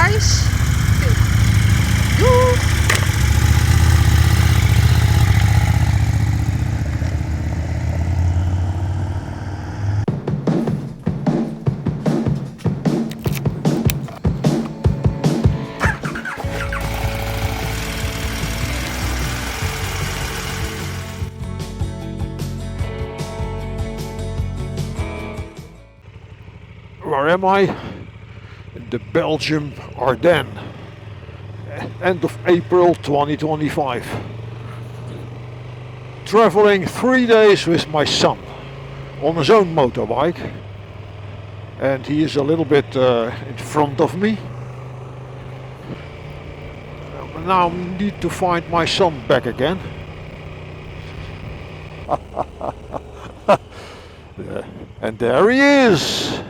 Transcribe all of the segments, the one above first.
guys. Doei. Where am I? In the Belgium Ardennes. End of April 2025. Traveling 3 days with my son on his own motorbike. And he is a little bit in front of me. Now I need to find my son back again. Yeah. And there he is!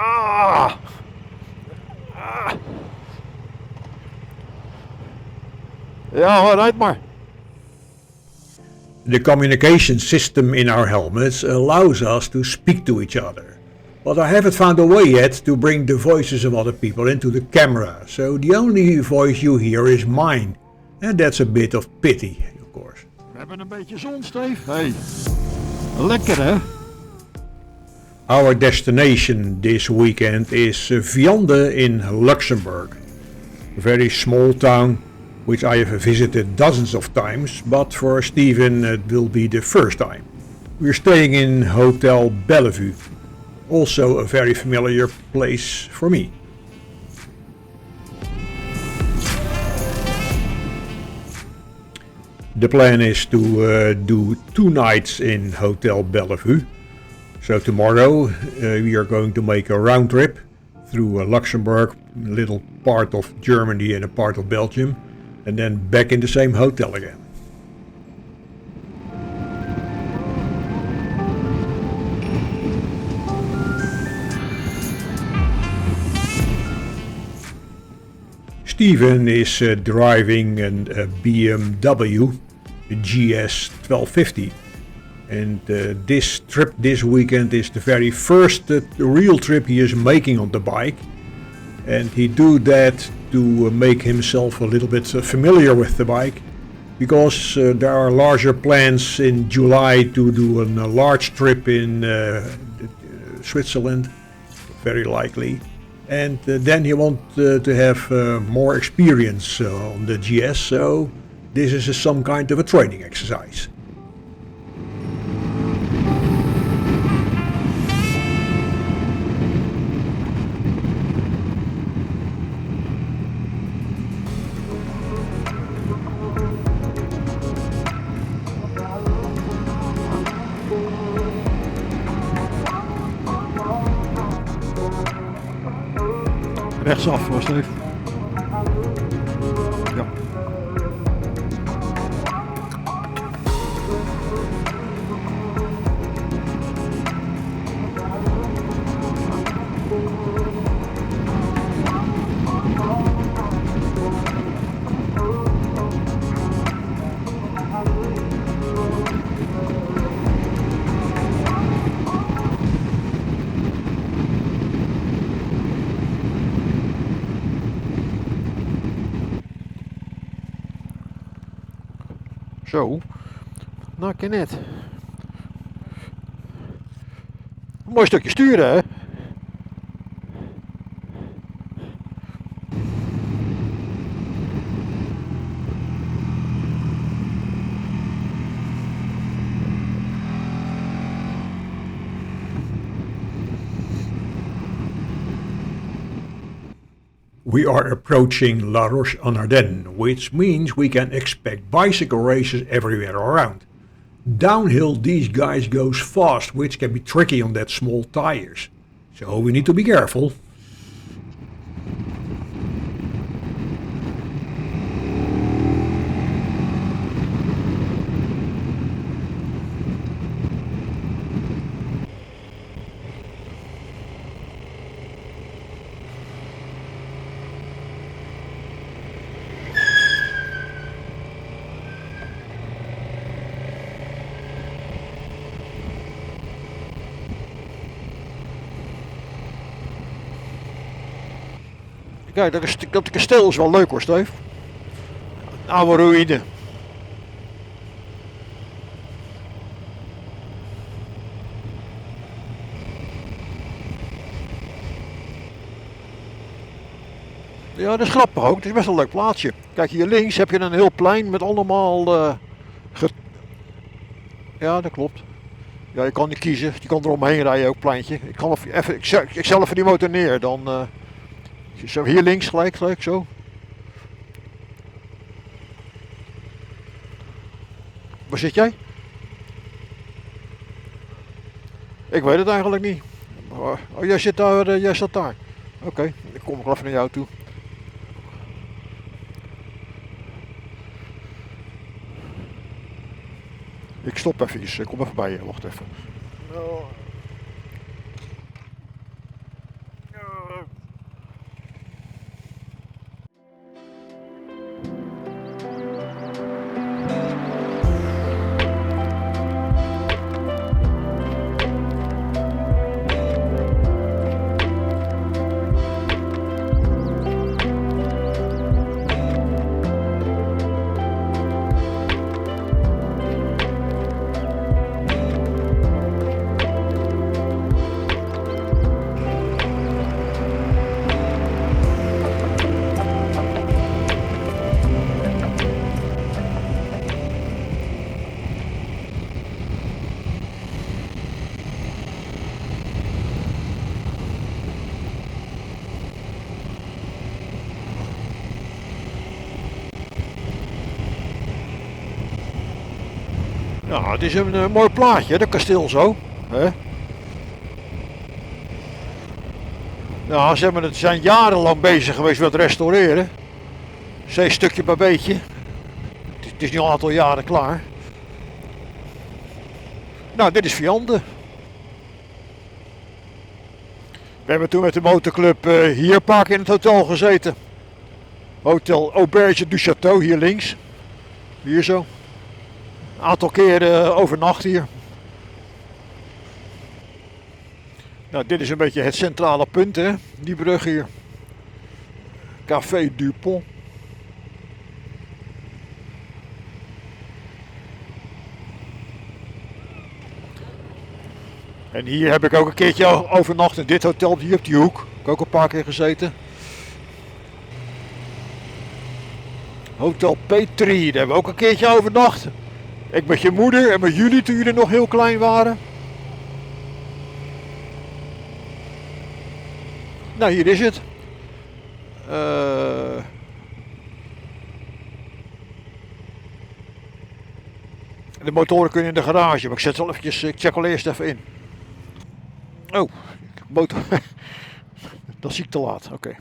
Ah! Ah! Ja, rijd maar. The communication system in our helmets allows us to speak to each other. But I haven't found a way yet to bring the voices of other people into the camera, so the only voice you hear is mine. And that's a bit of pity, of course. We hebben een beetje zon, Steve. Hey. Lekker, hè? Our destination this weekend is Viande in Luxembourg. A very small town which I have visited dozens of times, but for Steven it will be the first time. We're staying in Hotel Bellevue, also a very familiar place for me. The plan is to do 2 nights in Hotel Bellevue. So tomorrow we are going to make a round trip through Luxembourg, a little part of Germany and a part of Belgium, and then back in the same hotel again. Steven is driving a BMW GS 1250. And this trip this weekend is the very first real trip he is making on the bike. And he do that to make himself a little bit familiar with the bike. Because there are larger plans in July to do a large trip in Switzerland, very likely. And then he wants to have more experience on the GS, so this is some kind of a training exercise. Rechtsaf hoor, Steve. Ja. Zo. Nou, ken net. Een mooi stukje sturen, hè? We are approaching La Roche-en-Ardenne, which means we can expect bicycle races everywhere around. Downhill these guys goes fast, which can be tricky on that small tires. So we need to be careful. Kijk, dat kasteel is wel leuk hoor, Steve. Oude ruïne. Ja, dat is grappig ook. Het is best wel een leuk plaatsje. Kijk, hier links heb je een heel plein met allemaal... Ja, dat klopt. Ja, je kan niet kiezen. Je kan er omheen rijden, ook pleintje. Ik zet even die motor neer. Dan, zo hier links gelijk, zo. Waar zit jij? Ik weet het eigenlijk niet. Oh, jij zit daar. Jij staat daar. Oké, ik kom nog even naar jou toe. Ik stop even. Ik kom even bij je. Wacht even. Nou, het is een mooi plaatje, dat kasteel zo. Hè? Nou, ze zijn jarenlang bezig geweest met het restaureren. Steeds stukje bij beetje. Het is nu al een aantal jaren klaar. Nou, dit is Vianden. We hebben toen met de motorclub hier een paar keer in het hotel gezeten. Hotel Auberge du Château, hier links. Hier zo. Een aantal keren overnacht hier. Nou, dit is een beetje het centrale punt, hè? Die brug hier. Café Dupont. En hier heb ik ook een keertje overnacht in dit hotel hier op die hoek. Heb ik ook een paar keer gezeten. Hotel Petrie, daar hebben we ook een keertje overnacht. Ik met je moeder en met jullie toen jullie nog heel klein waren. Nou, hier is het. De motoren kunnen in de garage, maar ik zet wel eventjes, ik check al eerst even in. Oh, motor. Dat zie ik te laat, oké.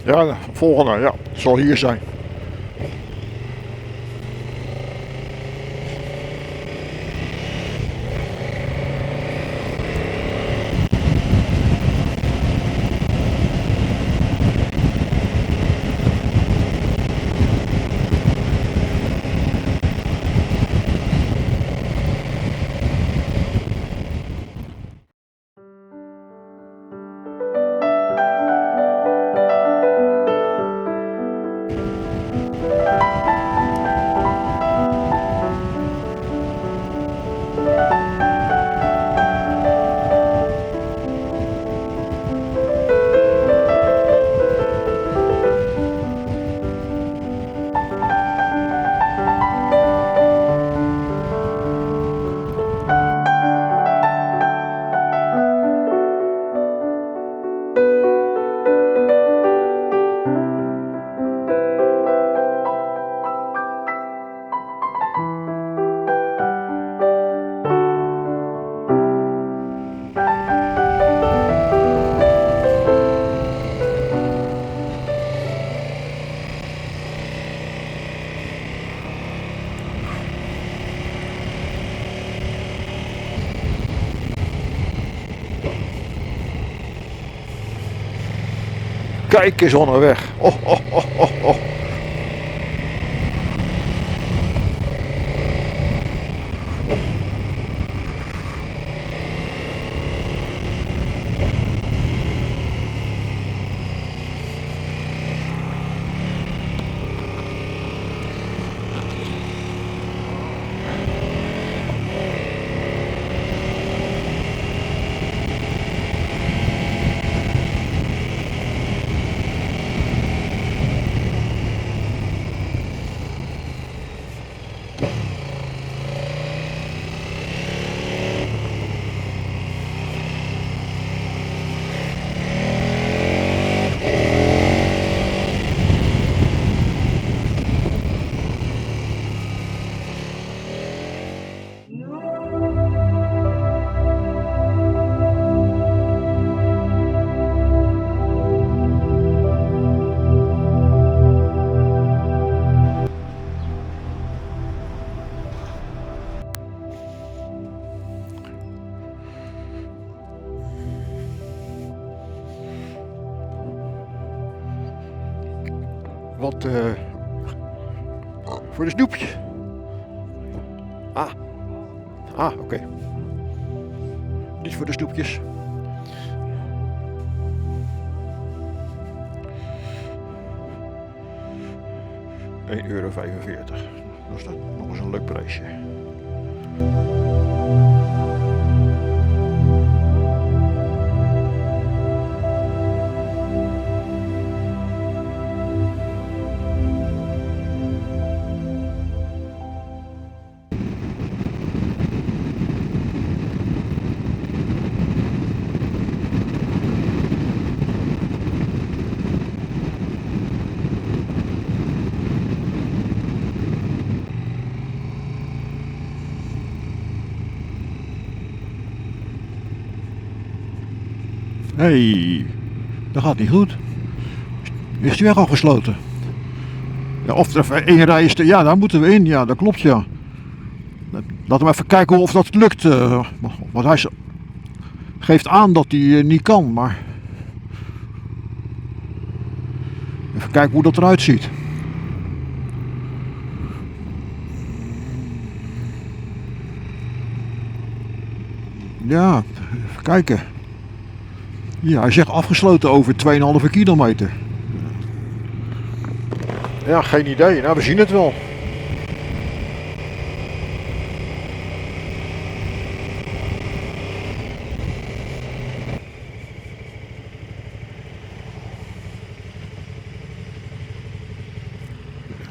Ja, de volgende, ja, zal hier zijn. Kijk eens onderweg. Oh, oh, oh, oh, oh. Wat voor de snoepje. Oké. Niet voor de snoepjes. €1,45. Dat is dan nog eens een leuk prijsje. Hey, dat gaat niet goed. Is die weg al gesloten? Ja, of er één rij is, ja, daar moeten we in. Ja, dat klopt, ja. Laten we even kijken of dat lukt. Want hij geeft aan dat hij niet kan, maar... Even kijken hoe dat eruit ziet. Ja, even kijken. Ja, hij zegt afgesloten over 2,5 kilometer. Ja, geen idee. Nou, we zien het wel.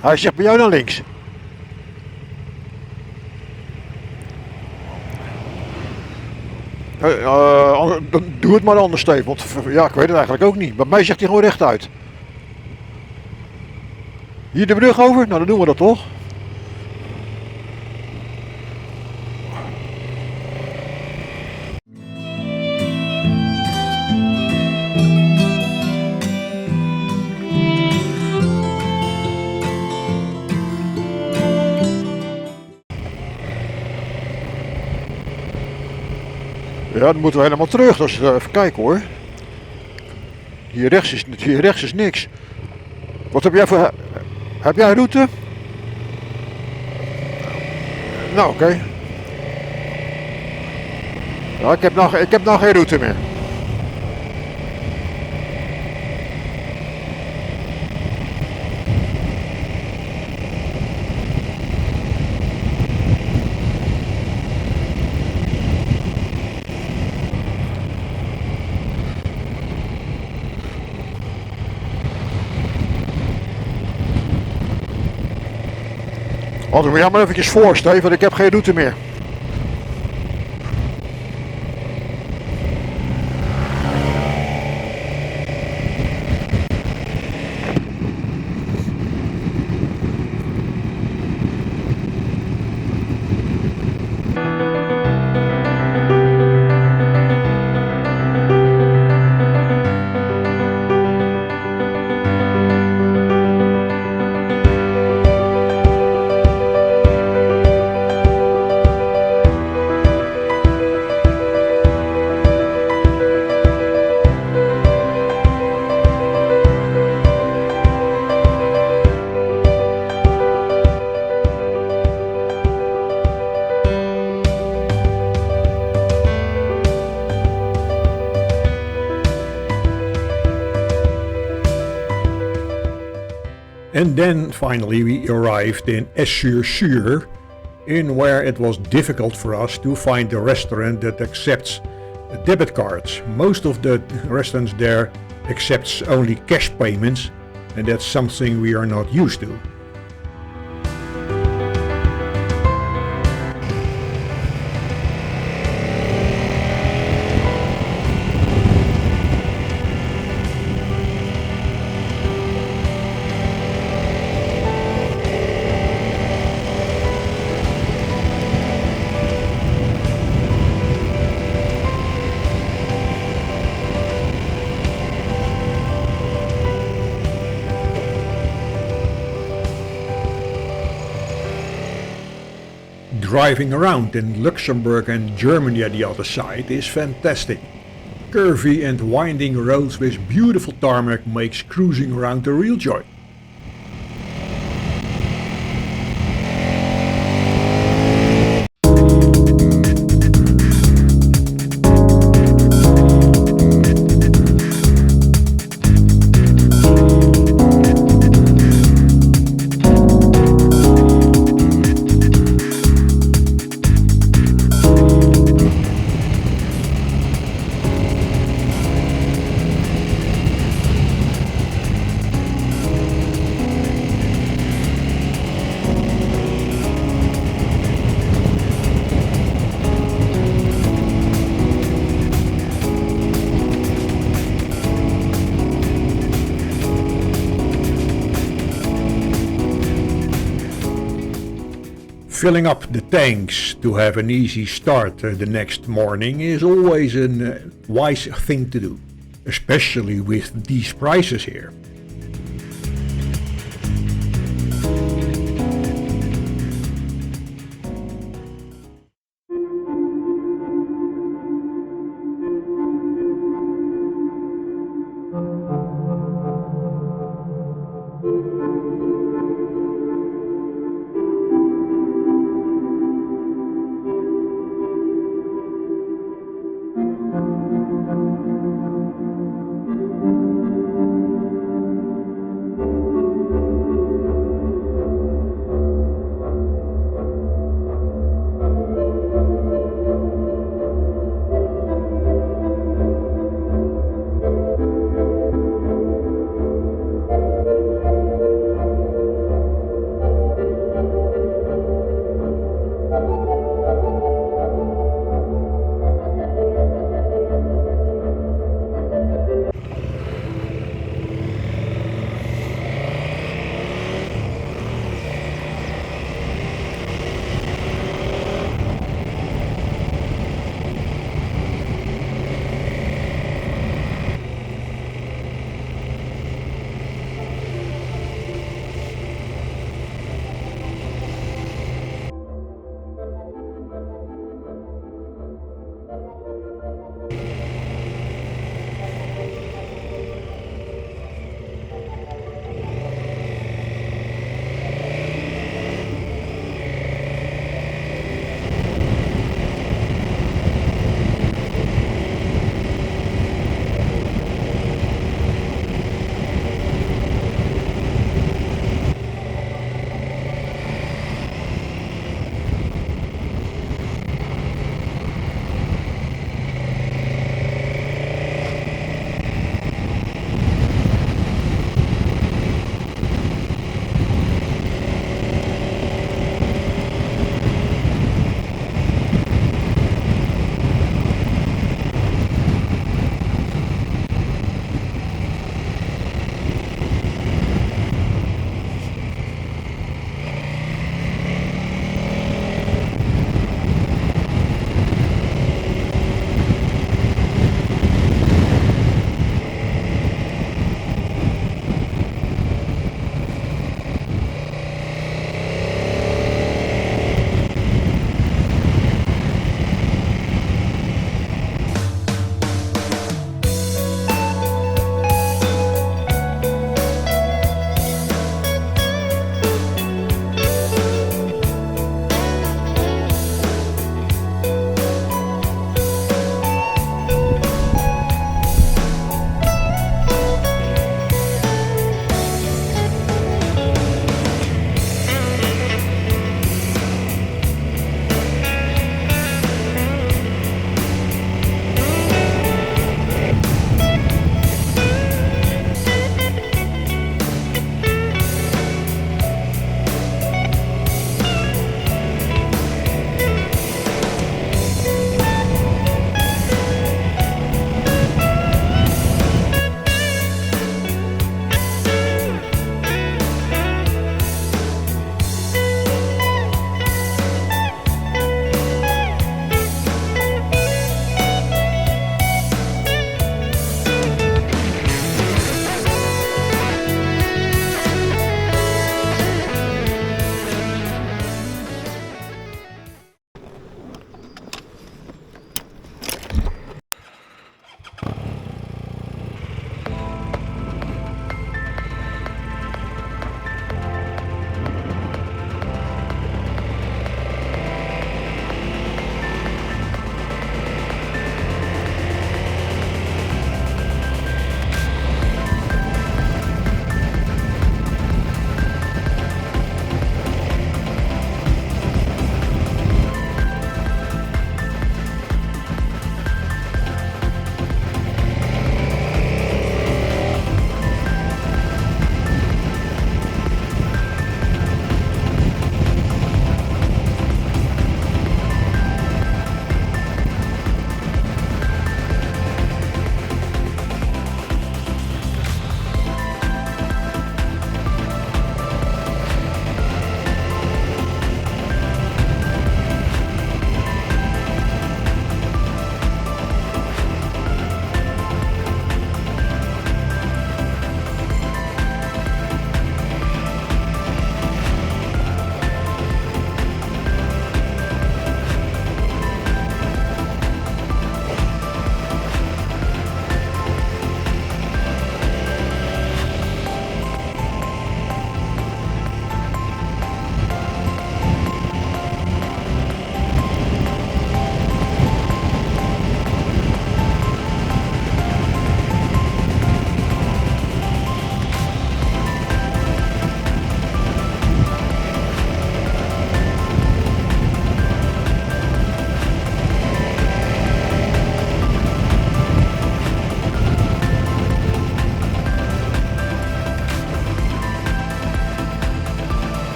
Hij zegt bij jou naar links. Dan doe het maar anders, Steve. Want ja, ik weet het eigenlijk ook niet. Bij mij zegt hij gewoon rechtuit. Hier de brug over? Nou, dan doen we dat toch? Ja, dan moeten we helemaal terug. Dus even kijken hoor. Hier rechts is niks. Wat heb jij voor... Heb jij een route? Nou, oké. Ja, ik heb nog geen route meer. Altijd moet jij maar eventjes voor, Steve, want ik heb geen route meer. And then finally we arrived in Es-sur-Sur, in where it was difficult for us to find a restaurant that accepts debit cards. Most of the restaurants there accepts only cash payments, and that's something we are not used to. Driving around in Luxembourg and Germany at the other side is fantastic. Curvy and winding roads with beautiful tarmac makes cruising around a real joy. Filling up the tanks to have an easy start the next morning is always a wise thing to do, especially with these prices here.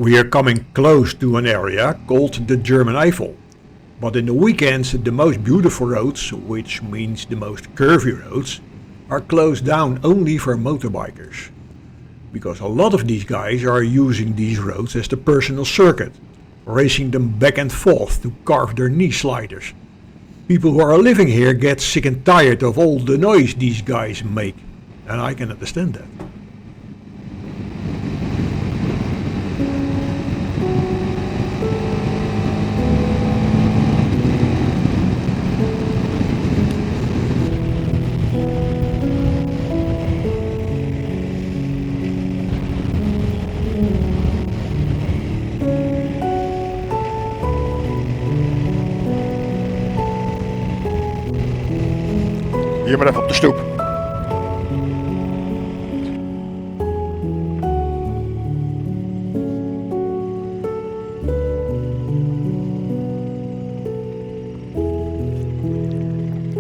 We are coming close to an area called the German Eifel. But in the weekends, the most beautiful roads, which means the most curvy roads, are closed down only for motorbikers. Because a lot of these guys are using these roads as the personal circuit, racing them back and forth to carve their knee sliders. People who are living here get sick and tired of all the noise these guys make, and I can understand that. Hier maar even op de stoep.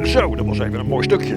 Zo, dat was even een mooi stukje.